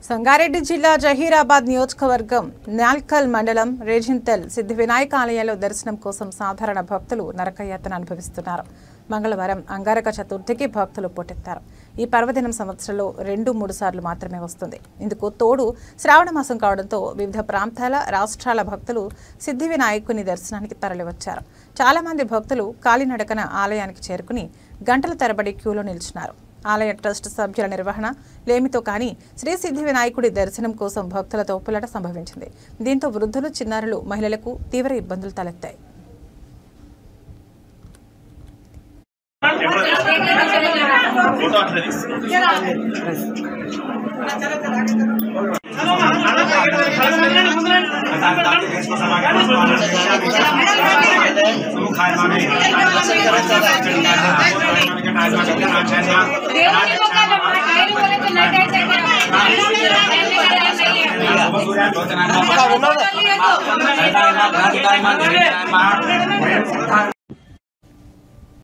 సంగారెడ్డి జిల్లా జహీరాబాద్ నియోజకవర్గం నాల్కల్ మండలం రేజింతల్ సిద్ధి వినాయక ఆలయంలో దర్శనం కోసం సాధారణ భక్తులు నరకయాతన అనుభవిస్తున్నారు. మంగళవారం అంగారక చతుర్థికి భక్తులు పోటెత్తారు. ఈ పర్వదినం సంవత్సరంలో 2-3 సార్లు మాత్రమే వస్తుంది. ఇందుకు తోడు శ్రావణ మాసం కావడంతో వివిధ ప్రాంతాల రాష్ట్రాల భక్తులు సిద్ధి వినాయకుని దర్శనానికి తరలివచ్చారు. చాలా మంది భక్తులు కాలినడకన ఆలయానికి చేరుకుని గంటల తరబడి క్యూలో నిలిచినారు. ఆలయ ట్రస్ట్ సభ్యుల నిర్వహణ లేమితో కానీ శ్రీ సిద్ధి వినాయకుడి దర్శనం కోసం భక్తుల తోపులాట సంభవించింది. దీంతో వృద్ధులు, చిన్నారులు, మహిళలకు తీవ్ర ఇబ్బందులు తలెత్తాయి.